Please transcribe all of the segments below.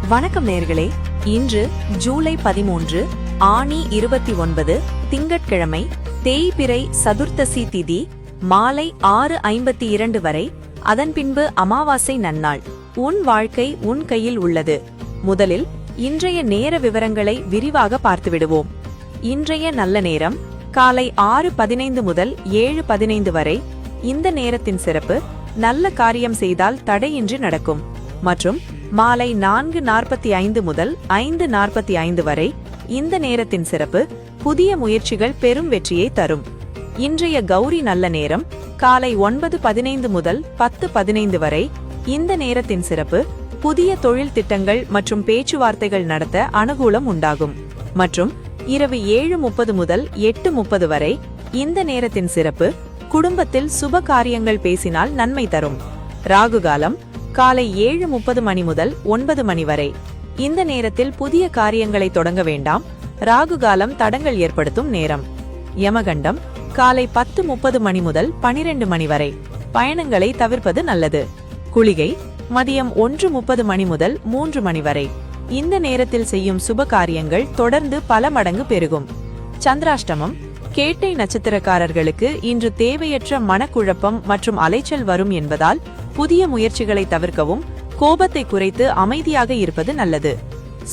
வணக்கம் நேர்களே. இன்று ஜூலை 13 ஆனி 29 திங்கட்கிழமை. தேய்பிறை சதுர்த்தசி திதி மாலை 6:52 வரை. அதன் பின்பு அமாவாசை நன்னாள். உன் வாழ்க்கை உன் கையில் உள்ளது. முதலில் இன்றைய நேர விவரங்களை விரிவாக பார்த்துவிடுவோம். இன்றைய நல்ல நேரம் காலை 6:15 முதல் 7:15 வரை. இந்த நேரத்தின் சிறப்பு நல்ல காரியம் செய்தால் தடையின்றி நடக்கும் மற்றும் மாலை 4:45 முதல் 5:45 வரை. இந்த நேரத்தின் சிறப்பு புதிய முயற்சிகள் பெரும் வெற்றியை தரும். இன்றைய கௌரி நல்ல நேரம் காலை 9:15 முதல் 10:15 வரை. இந்த நேரத்தின் சிறப்பு புதிய தொழில் திட்டங்கள் மற்றும் பேச்சுவார்த்தைகள் நடத்த அனுகூலம் உண்டாகும் மற்றும் இரவு 7:30 முதல் 8:30 வரை. இந்த நேரத்தின் சிறப்பு குடும்பத்தில் சுப காரியங்கள் பேசினால் நன்மை தரும். ராகுகாலம் காலை 7:30 மணி முதல் 9 மணி வரை. இந்த நேரத்தில் புதிய காரியங்களை தொடங்க வேண்டாம். ராகுகாலம் தடங்கள் ஏற்படுத்தும் நேரம். யமகண்டம் காலை 10:30 மணி முதல் 12 மணி வரை. பயணங்களை தவிர்ப்பது நல்லது. குளிகை மதியம் 1:30 மணி முதல் 3 மணி வரை. இந்த நேரத்தில் செய்யும் சுப காரியங்கள் தொடர்ந்து பல மடங்கு பெருகும். சந்திராஷ்டமம் கேட்டை நட்சத்திரக்காரர்களுக்கு இன்று தேவையற்ற மனக்குழப்பம் மற்றும் அலைச்சல் வரும் என்பதால் புதிய முயற்சிகளை தவிர்க்கவும் கோபத்தை குறைத்து அமைதியாக இருப்பது நல்லது.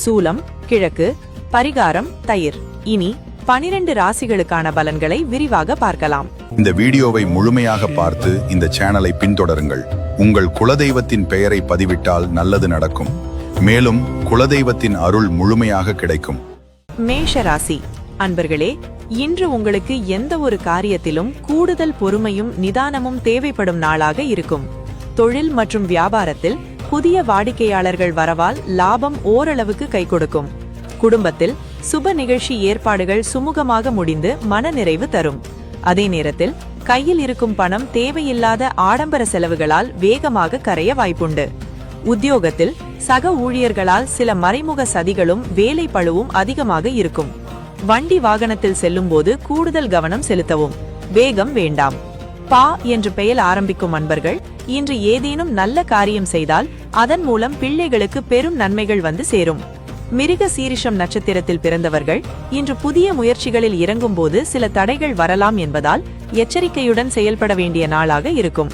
சூலம் கிழக்கு. பரிகாரம் தயிர். இனி 12 ராசிகளுக்கான பலன்களை விரிவாக பார்க்கலாம். இந்த வீடியோவை முழுமையாக பார்த்து இந்த சேனலை பின்தொடருங்கள். உங்கள் குலதெய்வத்தின் பெயரை பதிவிட்டால் நல்லது நடக்கும். மேலும் குலதெய்வத்தின் அருள் முழுமையாக கிடைக்கும். மேஷ ராசி அன்பர்களே, இன்று உங்களுக்கு எந்த ஒரு காரியத்திலும் கூடுதல் பொறுமையும் நிதானமும் தேவைப்படும் நாளாக இருக்கும். தொழில் மற்றும் வியாபாரத்தில் புதிய வாடிக்கையாளர்கள் வரவால் லாபம் ஓரளவுக்கு கை கொடுக்கும். குடும்பத்தில் சுப நிகழ்ச்சி ஏற்பாடுகள் சுமூகமாக முடிந்து மனநிறைவு தரும். அதே நேரத்தில் கையில் இருக்கும் பணம் தேவையில்லாத ஆடம்பர செலவுகளால் வேகமாக கரைய வாய்ப்புண்டு. உத்தியோகத்தில் சக ஊழியர்களால் சில மறைமுக சதிகளும் வேலை பளுவும் அதிகமாக இருக்கும். வண்டி வாகனத்தில் செல்லும் போது கூடுதல் கவனம் செலுத்தவும். வேகம் வேண்டாம். பா என்று பெயர் ஆரம்பிக்கும் அன்பர்கள் இன்று ஏதேனும் நல்ல காரியம் செய்தால் அதன் மூலம் பிள்ளைகளுக்கு பெரும் நன்மைகள் வந்து சேரும். மிருக சீரிஷம் நட்சத்திரத்தில் பிறந்தவர்கள் இன்று புதிய முயற்சிகளில் இறங்கும் போது சில தடைகள் வரலாம் என்பதால் எச்சரிக்கையுடன் செயல்பட வேண்டிய நாளாக இருக்கும்.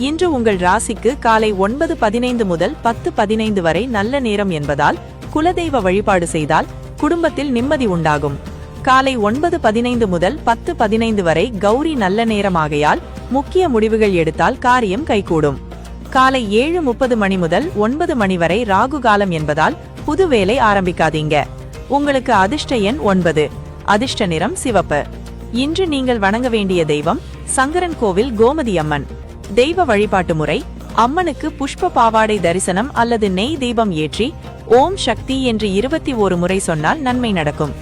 இன்று உங்கள் ராசிக்கு காலை 9:15 முதல் 10:15 வரை நல்ல நேரம் என்பதால் குலதெய்வ வழிபாடு செய்தால் குடும்பத்தில் நிம்மதி உண்டாகும். காலை 9:15 முதல் 10:15 வரை கௌரி நல்ல நேரமாகையால் முக்கிய முடிவுகள் எடுத்தால் காரியம் கைகூடும். காலை 7:30 மணி முதல் 9 மணி வரை ராகு காலம் என்பதால் புது வேலை ஆரம்பிக்காதீங்க. உங்களுக்கு அதிர்ஷ்ட எண் 9. அதிர்ஷ்ட நிறம் சிவப்பு. இன்று நீங்கள் வணங்க வேண்டிய தெய்வம் சங்கரன் கோவில் கோமதி அம்மன். தெய்வ வழிபாட்டு முறை அம்மனுக்கு புஷ்ப பாவாடை தரிசனம் அல்லது நெய் தீபம் ஏற்றி ஓம் சக்தி என்று 21 முறை சொன்னால் நன்மை நடக்கும்.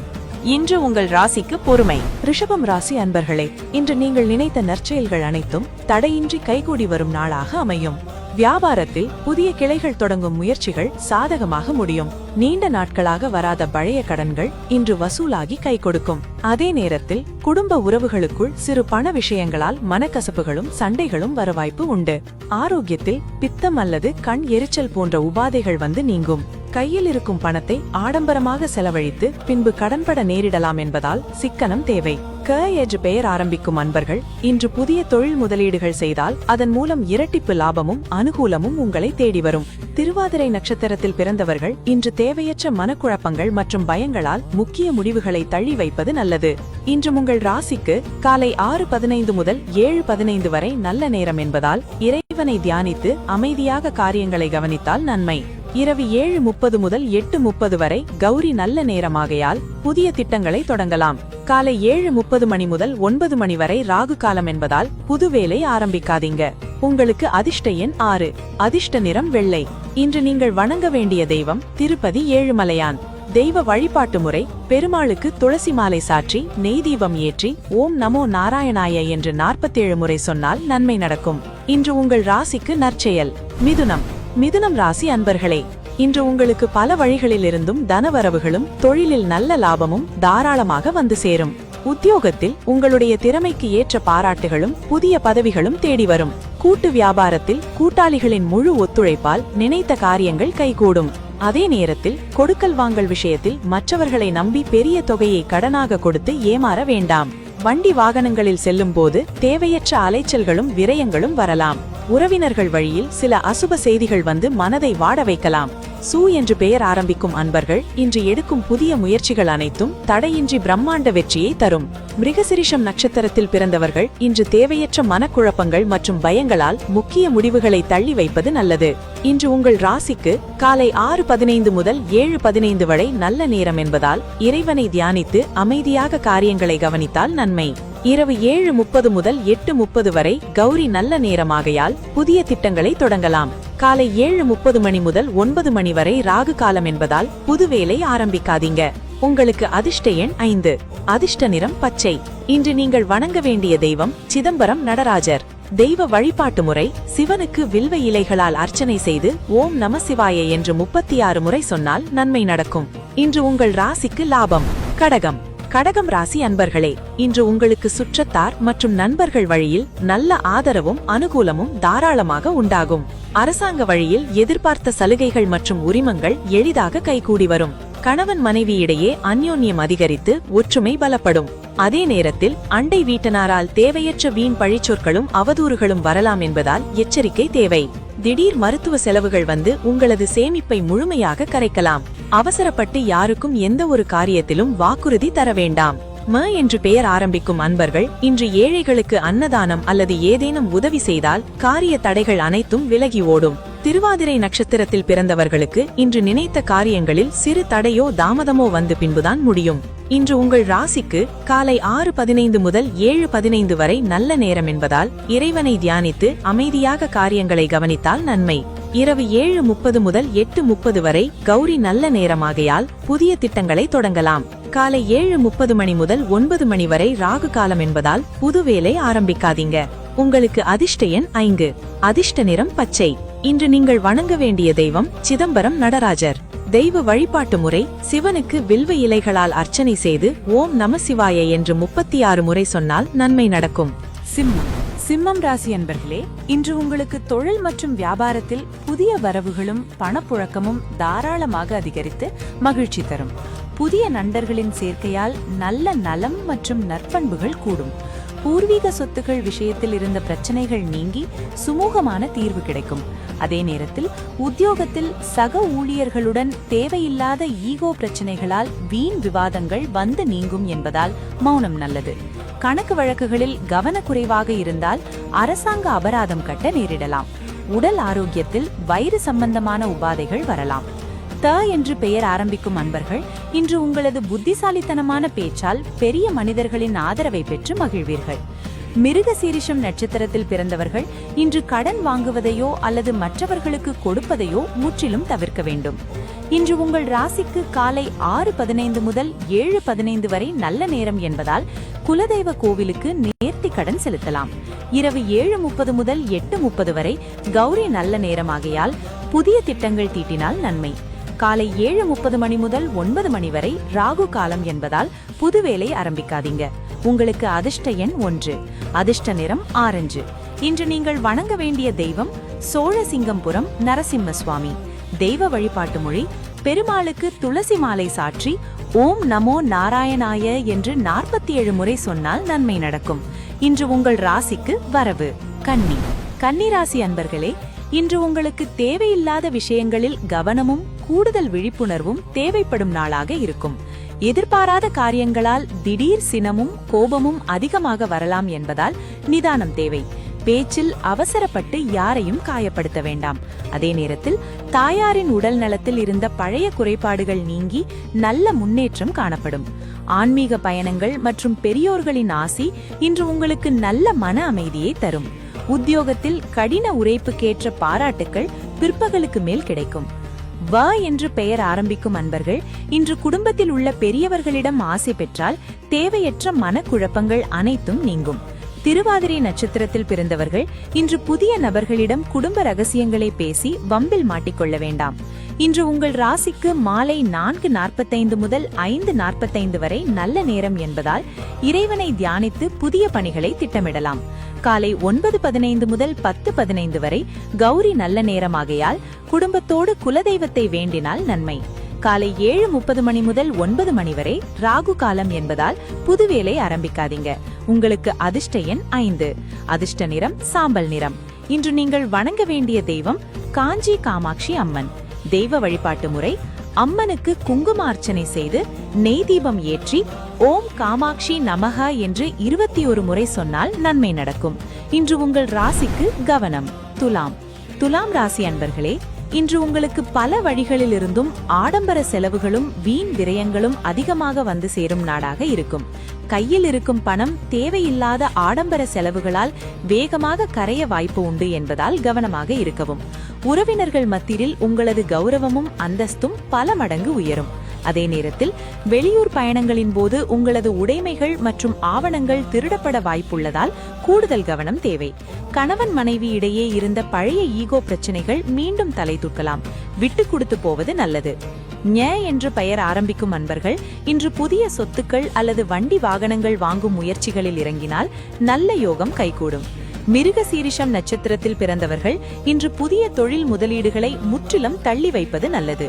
இன்று உங்கள் ராசிக்கு பொறுமை. ரிஷபம் ராசி அன்பர்களே, இன்று நீங்கள் நினைத்த நற்செயல்கள் அனைத்தும் தடையின்றி கைகூடி வரும் நாளாக அமையும். வியாபாரத்தில் புதிய கிளைகள் தொடங்கும் முயற்சிகள் சாதகமாக முடியும். நீண்ட நாட்களாக வராத பழைய கடன்கள் இன்று வசூலாகி கை கொடுக்கும். அதே நேரத்தில் குடும்ப உறவுகளுக்குள் சிறு பண விஷயங்களால் மனக்கசப்புகளும் சண்டைகளும் வர வாய்ப்பு உண்டு. ஆரோக்கியத்தில் பித்தம் அல்லது கண் எரிச்சல் போன்ற உபாதைகள் வந்து நீங்கும். கையில் இருக்கும் பணத்தை ஆடம்பரமாக செலவழித்து பின்பு கடன்பட நேரிடலாம் என்பதால் சிக்கனம் தேவை. க என்று பெயர் ஆரம்பிக்கும் அன்பர்கள் இன்று புதிய தொழில் முதலீடுகள் செய்தால் அதன் மூலம் இரட்டிப்பு லாபமும் அனுகூலமும் உங்களை தேடி வரும். திருவாதிரை நட்சத்திரத்தில் பிறந்தவர்கள் இன்று தேவையற்ற மனக்குழப்பங்கள் மற்றும் பயங்களால் முக்கிய முடிவுகளை தள்ளி வைப்பது நல்லது. இன்று உங்கள் ராசிக்கு காலை 6:15 முதல் 7:15 வரை நல்ல நேரம் என்பதால் இறைவனை தியானித்து அமைதியாக காரியங்களை கவனித்தால் நன்மை. இரவு 7:30 முதல் 8:30 வரை கௌரி நல்ல நேரமாகையால் புதிய திட்டங்களை தொடங்கலாம். காலை 7:30 மணி முதல் 9 மணி வரை ராகு காலம் என்பதால் புது வேலை ஆரம்பிக்காதீங்க. உங்களுக்கு அதிர்ஷ்ட எண் 6. அதிர்ஷ்ட நிறம் வெள்ளை. இன்று நீங்கள் வணங்க வேண்டிய தெய்வம் திருப்பதி ஏழுமலையான். தெய்வ வழிபாட்டு முறை பெருமாளுக்கு துளசி மாலை சாற்றி நெய் தீபம் ஏற்றி ஓம் நமோ நாராயணாய என்று 47 முறை சொன்னால் நன்மை நடக்கும். இன்று உங்கள் ராசிக்கு நற்செயல். மிதுனம். மிதுனம் ராசி அன்பர்களே, இன்று உங்களுக்கு பல வழிகளிலிருந்தும் தனவரவுகளும் தொழிலில் நல்ல லாபமும் தாராளமாக வந்து சேரும். உத்தியோகத்தில் உங்களுடைய திறமைக்கு ஏற்ற பாராட்டுகளும் புதிய பதவிகளும் தேடி வரும். கூட்டு வியாபாரத்தில் கூட்டாளிகளின் முழு ஒத்துழைப்பால் நினைத்த காரியங்கள் கைகூடும். அதே நேரத்தில் கொடுக்கல் வாங்கல் விஷயத்தில் மற்றவர்களை நம்பி பெரிய தொகையை கடனாக கொடுத்து ஏமாற வேண்டாம். வண்டி வாகனங்களில் செல்லும் போது தேவையற்ற அலைச்சல்களும் விரயங்களும் வரலாம். உறவினர்கள் வழியில் சில அசுப செய்திகள் வந்து மனதை வாட வைக்கலாம். சு என்று பெயர் ஆரம்பிக்கும் அன்பர்கள் இன்று எடுக்கும் புதிய முயற்சிகள் அனைத்தும் தடையின்றி பிரம்மாண்ட வெற்றியை தரும். மிருகசிரிஷம் நட்சத்திரத்தில் பிறந்தவர்கள் இன்று தேவையற்ற மனக்குழப்பங்கள் மற்றும் பயங்களால் முக்கிய முடிவுகளை தள்ளி வைப்பது நல்லது. இன்று உங்கள் ராசிக்கு காலை 6:15 முதல் 7:15 வரை நல்ல நேரம் என்பதால் இறைவனை தியானித்து அமைதியாக காரியங்களை கவனித்தால் நன்மை. இரவு 7:30 முதல் 8:30 வரை கௌரி நல்ல நேரமாகையால் புதிய திட்டங்களை தொடங்கலாம். காலை 7:30 மணி முதல் 9 மணி வரை ராகு காலம் என்பதால் புது வேலை ஆரம்பிக்காதீங்க. உங்களுக்கு அதிர்ஷ்ட எண் 5. அதிர்ஷ்ட நிறம் பச்சை. இன்று நீங்கள் வணங்க வேண்டிய தெய்வம் சிதம்பரம் நடராஜர். தெய்வ வழிபாட்டு முறை: சிவனுக்கு வில்வ இலைகளால் அர்ச்சனை செய்து ஓம் நம சிவாய என்று 36 முறை சொன்னால் நன்மை நடக்கும். இன்று உங்கள் ராசிக்கு லாபம். கடகம். கடகம் ராசி அன்பர்களே, இன்று உங்களுக்கு சுற்றத்தார் மற்றும் நண்பர்கள் வழியில் நல்ல ஆதரவும் அனுகூலமும் தாராளமாக உண்டாகும். அரசாங்க வழியில் எதிர்பார்த்த சலுகைகள் மற்றும் உரிமங்கள் எளிதாக கைகூடி வரும். கணவன் மனைவியிடையே அந்யோன்யம் அதிகரித்து ஒற்றுமை பலப்படும். அதே நேரத்தில் அண்டை வீட்டனாரால் தேவையற்ற வீண் பழிச்சொற்களும் அவதூறுகளும் வரலாம் என்பதால் எச்சரிக்கை தேவை. திடீர் மருத்துவ செலவுகள் வந்து உங்களது சேமிப்பை முழுமையாக கரைக்கலாம். அவசரப்பட்டு யாருக்கும் எந்த ஒரு காரியத்திலும் வாக்குறுதி தர வேண்டாம். என்று பெயர் ஆரம்பிக்கும் அன்பர்கள் இன்று ஏழைகளுக்கு அன்னதானம் அல்லது ஏதேனும் உதவி செய்தால் காரிய தடைகள் அனைத்தும் விலகி ஓடும். திருவாதிரை நட்சத்திரத்தில் பிறந்தவர்களுக்கு இன்று நினைத்த காரியங்களில் சிறு தடையோ தாமதமோ வந்து பின்புதான் முடியும். இன்று உங்கள் ராசிக்கு காலை 6:15 முதல் 7:15 வரை நல்ல நேரம் என்பதால் இறைவனை தியானித்து அமைதியாக காரியங்களை கவனித்தால் நன்மை. இரவு 7:30 முதல் 8:30 வரை கௌரி நல்ல நேரமாகையால் புதிய திட்டங்களை தொடங்கலாம். காலை 7:30 மணி முதல் 9 மணி வரை ராகு காலம் என்பதால் புது வேலை ஆரம்பிக்காதீங்க. உங்களுக்கு அதிர்ஷ்ட எண் 5. அதிர்ஷ்ட நிறம் பச்சை. இன்று நீங்கள் வணங்க வேண்டிய தெய்வம் சிதம்பரம் நடராஜர். தெய்வ வழிபாட்டு முறை: சிவனுக்கு வில்வ இலைகளால் அர்ச்சனை செய்து ஓம் நம சிவாய என்று 36 முறை சொன்னால் நன்மை நடக்கும். சிம்மம். சிம்மம் ராசி அன்பர்களே, இன்று உங்களுக்கு தொழில் மற்றும் வியாபாரத்தில் புதிய வரவுகளும் பணப்புழக்கமும் தாராளமாக அதிகரித்து மகிழ்ச்சி தரும். புதிய நண்பர்களின் சேர்க்கையால் நல்ல நலம் மற்றும் நற்பண்புகள் கூடும். பூர்வீக சொத்துக்கள் விஷயத்தில் இருந்த பிரச்சனைகள் நீங்கி சுமூகமான தீர்வு கிடைக்கும். அதே நேரத்தில் உத்தியோகத்தில் சக ஊழியர்களுடன் தேவையில்லாத ஈகோ பிரச்சனைகளால் வீண் விவாதங்கள் வந்து நீங்கும் என்பதால் மௌனம் நல்லது. கணக்கு வழக்குகளில் கவனக்குறைவாக இருந்தால் அரசாங்க அபராதம் கட்ட நேரிடலாம். உடல் ஆரோக்கியத்தில் வயிறு சம்பந்தமான உபாதைகள் வரலாம். என்று பெயர் ஆரம்பிக்கும் அன்பர்கள் இன்று உங்களது புத்திசாலித்தனமான பேச்சால் பெரிய மனிதர்களின் ஆதரவை பெற்று மகிழ்வீர்கள். மிருகசீரிஷம் நட்சத்திரத்தில் பிறந்தவர்கள் இன்று கடன் வாங்குவதையோ அல்லது மற்றவர்களுக்கு கொடுப்பதையோ முற்றிலும் தவிர்க்க வேண்டும். இன்று உங்கள் ராசிக்கு காலை 6:15 முதல் 7:15 வரை நல்ல நேரம் என்பதால் குலதெய்வ கோவிலுக்கு நேர்த்தி கடன் செலுத்தலாம். இரவு 7:30 முதல் 8:30 வரை கௌரி நல்ல நேரமாகையால் புதிய திட்டங்கள் தீட்டினால் நன்மை. காலை 7:30 மணி முதல் 9 மணி வரை ராகு காலம் என்பதால் புது வேலை ஆரம்பிக்காதீங்க. உங்களுக்கு அதிர்ஷ்ட எண் 1. அதிர்ஷ்ட நிறம் ஆரஞ்சு. இன்று நீங்கள் வணங்க வேண்டிய தெய்வம் சோழசிங்கம்புரம் நரசிம்ம சுவாமி. தெய்வ வழிபாட்டு மொழி: பெருமாளுக்கு துளசி மாலை சாற்றி ஓம் நமோ நாராயணாய என்று 47 முறை சொன்னால் நன்மை நடக்கும். இன்று உங்கள் ராசிக்கு வரவு. கன்னி. கன்னி ராசி அன்பர்களே, இன்று உங்களுக்கு தேவையில்லாத விஷயங்களில் கவனமும் கூடுதல் விழிப்புணர்வும் தேவைப்படும் நாளாக இருக்கும். எதிர்பாராத காரியங்களால் திடீர் சினமும் கோபமும் அதிகமாக வரலாம் என்பதால் நிதானம் தேவை. பேச்சில் அவசரப்பட்டு யாரையும் காயப்படுத்த வேண்டாம். அதே நேரத்தில் தாயாரின் உடல் நலத்தில் இருந்த பழைய குறைபாடுகள் நீங்கி நல்ல முன்னேற்றம் காணப்படும். ஆன்மீக பயணங்கள் மற்றும் பெரியோர்களின் ஆசி இன்று உங்களுக்கு நல்ல மன அமைதியை தரும். உத்தியோகத்தில் கடின உழைப்புக்கேற்ற பாராட்டுக்கள் பிற்பகலுக்கு மேல் கிடைக்கும். என்று பெயர் ஆரம்பிக்கும் அன்பர்கள் இன்று குடும்பத்தில் உள்ள பெரியவர்களிடம் ஆசை பெற்றால் தேவையற்ற மனக்குழப்பங்கள் அனைத்தும் நீங்கும். திருவாதிரை நட்சத்திரத்தில் பிறந்தவர்கள் இன்று புதிய நபர்களிடம் குடும்ப ரகசியங்களை பேசி வம்பில் மாட்டிக்கொள்ள வேண்டாம். இன்று உங்கள் ராசிக்கு மாலை 4:45 முதல் 5:45 வரை நல்ல நேரம் என்பதால் இறைவனை தியானித்து புதிய பணிகளை திட்டமிடலாம். காலை 9:15 முதல் 10:15 வரை கௌரி நல்ல நேரமாகையால் குடும்பத்தோடு குலதெய்வத்தை வேண்டினால் நன்மை. காலை 7:30 மணி முதல் 9 மணி வரை ராகு காலம் என்பதால் புது வேலை ஆரம்பிக்காதீங்க. உங்களுக்கு அதிர்ஷ்ட எண் 5. அதிர்ஷ்ட நிறம் சாம்பல் நிறம். இன்று நீங்கள் வணங்க வேண்டிய தெய்வம் காஞ்சி காமாட்சி அம்மன். தெய்வ வழிபாட்டு முறை: அம்மனுக்கு குங்கும அர்ச்சனை செய்து நெய் தீபம் ஏற்றி ஓம் காமாட்சி நமஹ என்று 21 முறை சொன்னால் நன்மை நடக்கும். இன்று உங்கள் ராசிக்கு கவனம். துலாம். துலாம் ராசி அன்பர்களே, இன்று உங்களுக்கு பல வழிகளிலிருந்தும் ஆடம்பர செலவுகளும் வீண் விரயங்களும் அதிகமாக வந்து சேரும் நாளாக இருக்கும். கையில் இருக்கும் பணம் தேவையில்லாத ஆடம்பர செலவுகளால் வேகமாக கரைய வாய்ப்பு உண்டு என்பதால் கவனமாக இருக்கவும். உறவினர்கள் மத்தியில் உங்களது கௌரவமும் அந்தஸ்தும் பல மடங்கு உயரும். அதே நேரத்தில் வெளியூர் பயணங்களின் போது உங்களது உடைமைகள் மற்றும் ஆவணங்கள் திருடப்பட வாய்ப்புள்ளதால் கூடுதல் கவனம் தேவை. கணவன் மனைவி இடையே இருந்த பழைய ஈகோ பிரச்சனைகள் மீண்டும் தலை தூக்கலாம். விட்டு கொடுத்து போவது நல்லது. ஞ என்று பெயர் ஆரம்பிக்கும் அன்பர்கள் இன்று புதிய சொத்துக்கள் அல்லது வண்டி வாகனங்கள் வாங்கும் முயற்சிகளில் இறங்கினால் நல்ல யோகம் கைகூடும். மிருக சீரிஷம் நட்சத்திரத்தில் பிறந்தவர்கள் இன்று புதிய தொழில் முதலீடுகளை முற்றிலும் தள்ளி வைப்பது நல்லது.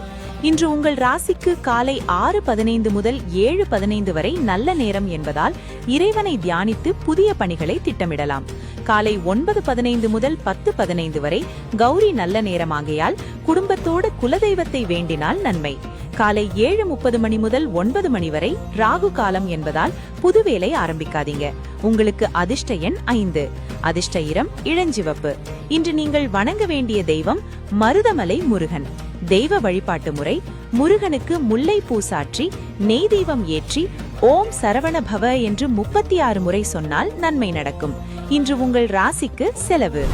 இன்று உங்கள் ராசிக்கு காலை 6:15 முதல் 7:15 வரை நல்ல நேரம் என்பதால் இறைவனை தியானித்து புதிய பணிகளை திட்டமிடலாம். காலை 9:15 முதல் 10:15 வரை கௌரி நல்ல நேரமாகையால் குடும்பத்தோடு குலதெய்வத்தை வேண்டினால் நன்மை. காலை 7:30 மணி முதல் 9 மணி வரை ராகு காலம் என்பதால் புது வேலை ஆரம்பிக்காதீங்க. உங்களுக்கு அதிர்ஷ்ட எண் 5. அதிர்ஷ்ட இரம் இளஞ்சிவப்பு. இன்று நீங்கள் வணங்க வேண்டிய தெய்வம் மருதமலை முருகன். தெய்வ வழிபாட்டு முறை: முருகனுக்கு முல்லை பூ சாற்றி நெய் தீபம் ஏற்றி ஓம் சரவண பவ என்று 36 முறை சொன்னால் நன்மை நடக்கும். இன்று உங்கள் ராசிக்கு செலவு.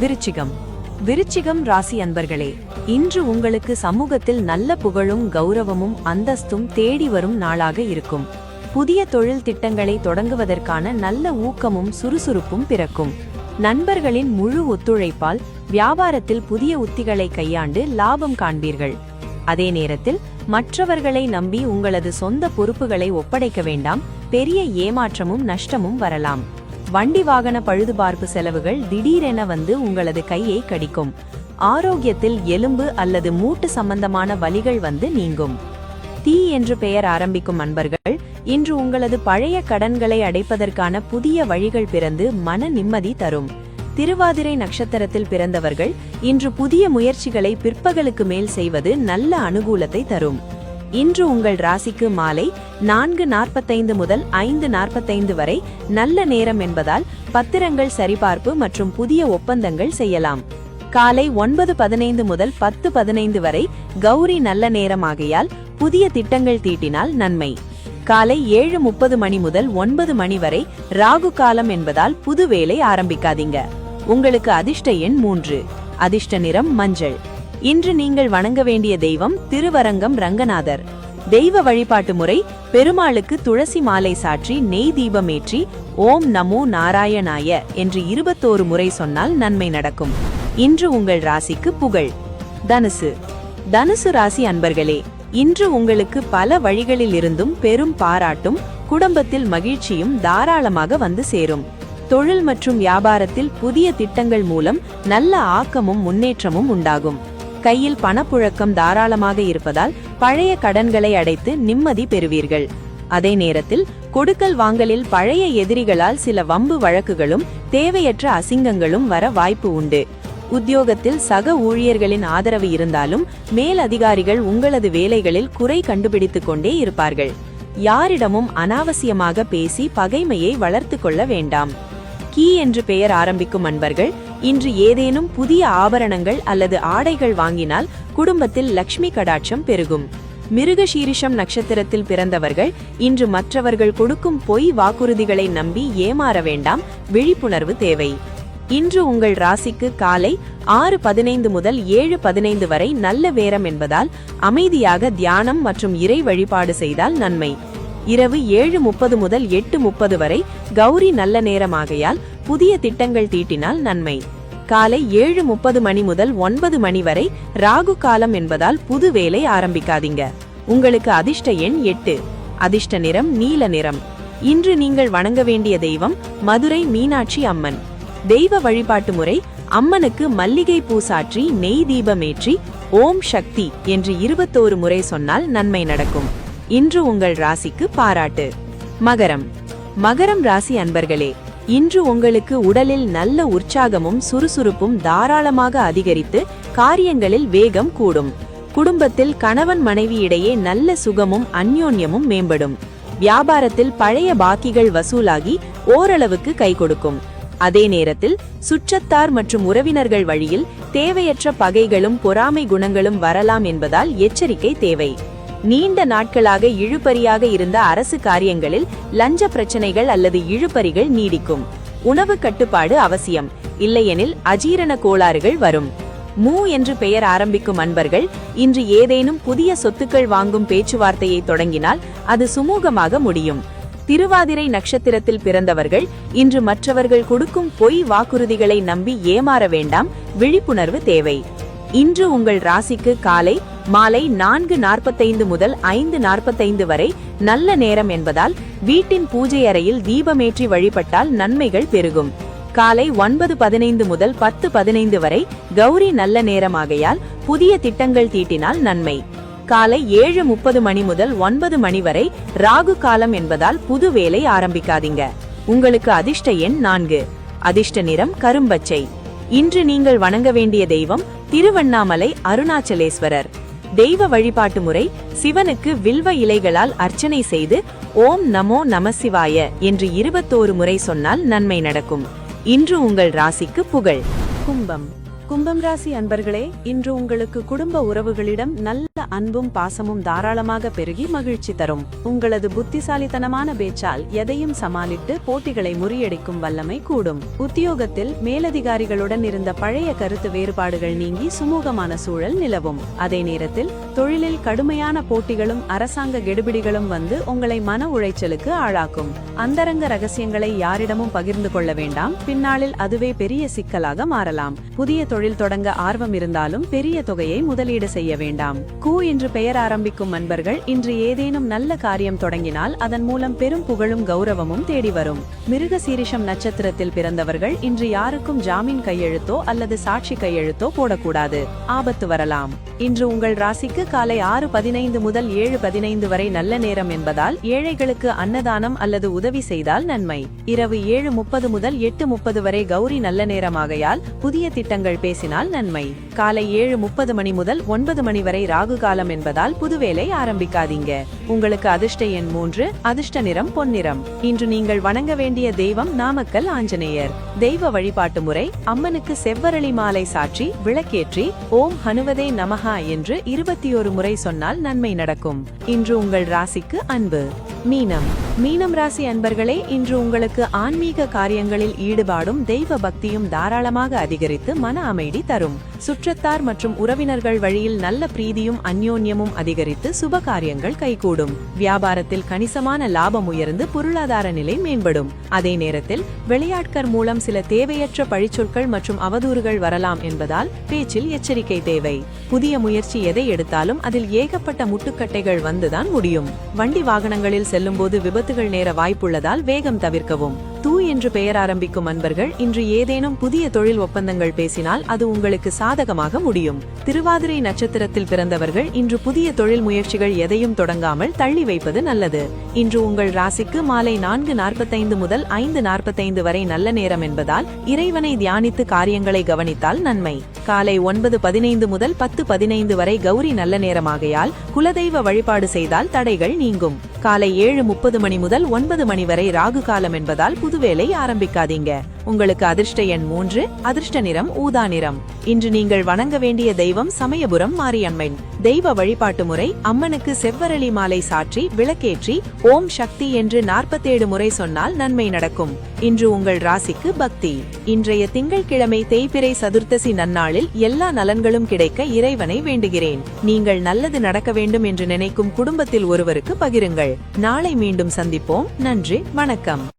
விருச்சிகம். விருச்சிகம் ராசி அன்பர்களே, இன்று உங்களுக்கு சமூகத்தில் நல்ல புகழும் கௌரவமும் அந்தஸ்தும் தேடி வரும் நாளாக இருக்கும். புதிய தொழில் திட்டங்களை தொடங்குவதற்கான நல்ல ஊக்கமும் சுறுசுறுப்பும் பிறக்கும். நண்பர்களின் முழு ஒத்துழைப்பால் வியாபாரத்தில் புதிய உத்திகளை கையாண்டு லாபம் காண்பீர்கள். அதே நேரத்தில் மற்றவர்களை நம்பி உங்களது சொந்த பொறுப்புகளை ஒப்படைக்க வேண்டாம். பெரிய ஏமாற்றமும் நஷ்டமும் வரலாம். வண்டி வாகன பழுதுபார்ப்பு செலவுகள் திடீரென வந்து உங்களது கையை கடிக்கும். ஆரோக்கியத்தில் எலும்பு அல்லது மூட்டு சம்பந்தமான வலிகள் வந்து நீங்கும். தீ என்று பெயர் ஆரம்பிக்கும் அன்பர்கள் இன்று உங்களது பழைய கடன்களை அடைப்பதற்கான புதிய வழிகள் பிறந்து மன நிம்மதி தரும். திருவாதிரை நட்சத்திரத்தில் பிறந்தவர்கள் இன்று புதிய முயற்சிகளை பிற்பகலுக்கு மேல் செய்வது நல்ல அனுகூலத்தை தரும். இன்று உங்கள் ராசிக்கு மாலை 4:45 முதல் 5:45 வரை நல்ல நேரம் என்பதால் பத்திரங்கள் சரிபார்ப்பு மற்றும் புதிய ஒப்பந்தங்கள் செய்யலாம். காலை 9:15 முதல் 10:15 வரை கௌரி நல்ல நேரமாகையால் புதிய திட்டங்கள் தீட்டினால் நன்மை. காலை 7:30 மணி முதல் 9 மணி வரை ராகு காலம் என்பதால் புது வேலை ஆரம்பிக்காதீங்க. உங்களுக்கு அதிர்ஷ்ட எண் 3. அதிர்ஷ்ட நிறம் மஞ்சள். இன்று நீங்கள் வணங்க வேண்டிய தெய்வம் திருவரங்கம் ரங்கநாதர். தெய்வ வழிபாட்டு முறை: பெருமாளுக்கு துளசி மாலை சாற்றி நெய் தீபமேற்றி ஓம் நமோ நாராயணாய என்று 21 முறை சொன்னால் நன்மை நடக்கும். இன்று உங்கள் ராசிக்கு புகழ். தனுசு. தனுசு ராசி அன்பர்களே, இன்று உங்களுக்கு பல வழிகளில் இருந்தும் பெரும் பாராட்டும் குடும்பத்தில் மகிழ்ச்சியும் தாராளமாக வந்து சேரும். தொழில் மற்றும் வியாபாரத்தில் புதிய திட்டங்கள் மூலம் நல்ல ஆக்கமும் முன்னேற்றமும் உண்டாகும். கையில் பணப்புழக்கம் தாராளமாக இருப்பதால் பழைய கடன்களை அடைத்து நிம்மதி பெறுவீர்கள். அதே நேரத்தில் கொடுக்கல் வாங்கலில் பழைய எதிரிகளால் சில வம்பு வழக்குகளும் தேவையற்ற அசிங்கங்களும் வர வாய்ப்பு உண்டு. உத்தியோகத்தில் சக ஊழியர்களின் ஆதரவு இருந்தாலும் மேல் அதிகாரிகள் உங்களது வேலைகளில் குறை கண்டுபிடித்துக் கொண்டே இருப்பார்கள். யாரிடமும் அனாவசியமாக பேசி பகைமையை வளர்த்து கொள்ள வேண்டாம். கீ என்று பெயர் ஆரம்பிக்கும் அன்பர்கள் இன்று ஏதேனும் புதிய ஆபரணங்கள் அல்லது ஆடைகள் வாங்கினால் குடும்பத்தில் லக்ஷ்மி கடாட்சம் பெருகும். மிருகசீரிஷம் நட்சத்திரத்தில் பிறந்தவர்கள் இன்று மற்றவர்கள் கொடுக்கும் பொய் வாக்குறுதிகளை நம்பி ஏமாற வேண்டாம். விழிப்புணர்வு தேவை. இன்று உங்கள் ராசிக்கு காலை 6:15 முதல் 7:15 வரை நல்ல நேரம் என்பதால் அமைதியாக தியானம் மற்றும் இறை வழிபாடு செய்தால் நன்மை. இரவு 7:30 முதல் 8:30 வரை கௌரி நல்ல நேரமாகையால் புதிய திட்டங்கள் தீட்டினால் நன்மை. காலை 7:30 மணி முதல் 9 மணி வரை ராகு காலம் என்பதால் புது வேலை ஆரம்பிக்காதீங்க. உங்களுக்கு அதிர்ஷ்ட எண் 8. அதிர்ஷ்ட நிறம் நீல நிறம். இன்று நீங்கள் வணங்க வேண்டிய தெய்வம் மதுரை மீனாட்சி அம்மன். தெய்வ வழிபாட்டு முறை: அம்மனுக்கு மல்லிகை பூ சாற்றி நெய் தீபமேற்றி ஓம் சக்தி என்று 21 முறை சொன்னால் நன்மை நடக்கும். இன்று உங்கள் ராசிக்கு பாராட்டு. மகரம். மகரம் ராசி அன்பர்களே, இன்று உங்களுக்கு உடலில் நல்ல உற்சாகமும் சுறுசுறுப்பும் தாராளமாக அதிகரித்து காரியங்களில் வேகம் கூடும். குடும்பத்தில் கணவன் மனைவி இடையே நல்ல சுகமும் அந்யோன்யமும் மேம்படும். வியாபாரத்தில் பழைய பாக்கிகள் வசூலாகி ஓரளவுக்கு கை கொடுக்கும். அதே நேரத்தில் சுற்றத்தார் மற்றும் உறவினர்கள் வழியில் தேவையற்ற பகைகளும் பொறாமை குணங்களும் வரலாம் என்பதால் எச்சரிக்கை தேவை. நீண்ட நாட்களாக இழுபறியாக இருந்த அரசு காரியங்களில் லஞ்ச பிரச்சனைகள் அல்லது இழுபறிகள் நீடிக்கும். உணவு கட்டுப்பாடு அவசியம், இல்லையெனில் அஜீரண கோளாறுகள் வரும். மூ என்று பெயர் ஆரம்பிக்கும் அன்பர்கள் இன்று ஏதேனும் புதிய சொத்துக்கள் வாங்கும் பேச்சுவார்த்தையை தொடங்கினால் அது சுமூகமாக முடியும். திருவாதிரை நட்சத்திரத்தில் பிறந்தவர்கள் இன்று மற்றவர்கள் கொடுக்கும் பொய் வாக்குறுதிகளை நம்பி ஏமாற வேண்டாம், விழிப்புணர்வு தேவை. இன்று உங்கள் ராசிக்கு காலை மாலை 4:45 முதல் 5:45 வரை நல்ல நேரம் என்பதால் வீட்டின் பூஜை அறையில் தீபமேற்றி வழிபட்டால் நன்மைகள் பெருகும். காலை 9:15 முதல் 10:15 வரை கௌரி நல்ல நேரமாகையால் புதிய திட்டங்கள் தீட்டினால் நன்மை. காலை 7:30 மணி முதல் 9 மணி வரை ராகு காலம் என்பதால் புது வேலை ஆரம்பிக்காதீங்க. உங்களுக்கு அதிர்ஷ்ட எண் 4. அதிர்ஷ்ட நிறம் கரும்பச்சை. இன்று நீங்கள் வணங்க வேண்டிய தெய்வம் திருவண்ணாமலை அருணாச்சலேஸ்வரர். தெய்வ வழிபாட்டு முறை: சிவனுக்கு வில்வ இலைகளால் அர்ச்சனை செய்து ஓம் நமோ நமசிவாய என்று 21 முறை சொன்னால் நன்மை நடக்கும். இன்று உங்கள் ராசிக்கு புகழ். கும்பம். கும்பம் ராசி அன்பர்களே, இன்று உங்களுக்கு குடும்ப உறவுகளிடம் நல்ல அன்பும் பாசமும் தாராளமாக பெருகி மகிழ்ச்சி தரும். உங்களது புத்திசாலித்தனமான பேச்சால் எதையும் சமாளித்து போட்டிகளை முறியடிக்கும் வல்லமை கூடும். உத்தியோகத்தில் மேலதிகாரிகளுடன் இருந்த பழைய கருத்து வேறுபாடுகள் நீங்கி சுமூகமான சூழல் நிலவும். அதே நேரத்தில் தொழிலில் கடுமையான போட்டிகளும் அரசாங்க கெடுபிடிகளும் வந்து உங்களை மன உளைச்சலுக்கு ஆளாக்கும். அந்தரங்க ரகசியங்களை யாரிடமும் பகிர்ந்து கொள்ள வேண்டாம், பின்னாளில் அதுவே பெரிய சிக்கலாக மாறலாம். புதிய தொழில் தொடங்க ஆர்வம் இருந்தாலும் பெரிய தொகையை முதலீடு செய்ய வேண்டாம். கு என்று பெயர் ஆரம்பிக்கும் நண்பர்கள் இன்று ஏதேனும் நல்ல காரியம் தொடங்கினால் அதன் மூலம் பெரும் புகழும் கௌரவமும் தேடி வரும். மிருக சீரிஷம் நட்சத்திரத்தில் பிறந்தவர்கள் இன்று யாருக்கும் ஜாமீன் கையெழுத்தோ அல்லது சாட்சி கையெழுத்தோ போடக்கூடாது, ஆபத்து வரலாம். இன்று உங்கள் ராசிக்கு காலை 6:15 முதல் 7:15 வரை நல்ல நேரம் என்பதால் ஏழைகளுக்கு அன்னதானம் அல்லது உதவி செய்தால் நன்மை. இரவு 7:30 முதல் 8:30 வரை கௌரி நல்ல நேரமாகையால் புதிய திட்டங்கள் பேசினால் நன்மை. காலை 7:30 மணி முதல் 9 மணி வரை ராகு காலம் என்பதால் புதுவேலை ஆரம்பிக்காதீங்க. உங்களுக்கு அதிர்ஷ்ட எண் 3. அதிர்ஷ்ட நிறம் பொன்னிறம். இன்று நீங்கள் வணங்க வேண்டிய தெய்வம் நாமக்கல் ஆஞ்சநேயர். தெய்வ வழிபாட்டு முறை: அம்மனுக்கு செவ்வரளி மாலை சாற்றி விளக்கேற்றி ஓம் ஹனுவதே நமஹா என்று 21 முறை சொன்னால் நன்மை நடக்கும். இன்று உங்கள் ராசிக்கு அன்பு. மீனம். மீனம் ராசி அன்பர்களே, இன்று உங்களுக்கு ஆன்மீக காரியங்களில் ஈடுபாடும் தெய்வ பக்தியும் தாராளமாக அதிகரித்து மன அமைதி தரும். சுற்றத்தார் மற்றும் உறவினர்கள் வழியில் நல்ல பிரீதியும் அந்யோன்யமும் அதிகரித்து சுப காரியங்கள் கைகூடும். வியாபாரத்தில் கணிசமான லாபம் உயர்ந்து பொருளாதார நிலை மேம்படும். அதே நேரத்தில் விளையாட்கர் மூலம் சில தேவையற்ற பழிச்சொற்கள் மற்றும் அவதூறுகள் வரலாம் என்பதால் பேச்சில் எச்சரிக்கை தேவை. புதிய முயற்சி எதை எடுத்தாலும் அதில் ஏகப்பட்ட முட்டுக்கட்டைகள் வந்துதான் முடியும். வண்டி வாகனங்களில் செல்லும்போது விபத்துகள் நேர வாய்ப்புள்ளதால் வேகம் தவிர்க்கவும். தூ என்று பெயர் ஆரம்பிக்கும் அன்பர்கள் இன்று ஏதேனும் புதிய தொழில் ஒப்பந்தங்கள் பேசினால் அது உங்களுக்கு சாதகமாக முடியும். திருவாதிரை நட்சத்திரத்தில் பிறந்தவர்கள் இன்று புதிய தொழில் முயற்சிகள் எதையும் தொடங்காமல் தள்ளி வைப்பது நல்லது. இன்று உங்கள் ராசிக்கு மாலை 4:45 முதல் 5:45 வரை நல்ல நேரம் என்பதால் இறைவனை தியானித்து காரியங்களை கவனித்தால் நன்மை. காலை 9:15 முதல் 10:15 வரை கௌரி நல்ல நேரமாகையால் குலதெய்வ வழிபாடு செய்தால் தடைகள் நீங்கும். காலை 7:30 மணி முதல் 9 மணி வரை ராகு காலம் என்பதால் புதுவேலை ஆரம்பிக்காதீங்க. உங்களுக்கு அதிர்ஷ்ட எண் 3. அதிர்ஷ்ட நிறம் ஊதா நிறம். இன்று நீங்கள் வணங்க வேண்டிய தெய்வம் சமயபுரம் மாரியம்மன். தெய்வ வழிபாட்டு முறை: அம்மனுக்கு செவ்வரளி மாலை சாற்றி விளக்கேற்றி ஓம் சக்தி என்று 47 முறை சொன்னால் நன்மை நடக்கும். இன்று உங்கள் ராசிக்கு பக்தி. இன்றைய திங்கட்கிழமை தேய்பிறை சதுர்த்தசி நன்னாளில் எல்லா நலன்களும் கிடைக்க இறைவனை வேண்டுகிறேன். நீங்கள் நல்லது நடக்க வேண்டும் என்று நினைக்கும் குடும்பத்தில் ஒருவருக்கு பகிருங்கள். நாளை மீண்டும் சந்திப்போம். நன்றி, வணக்கம்.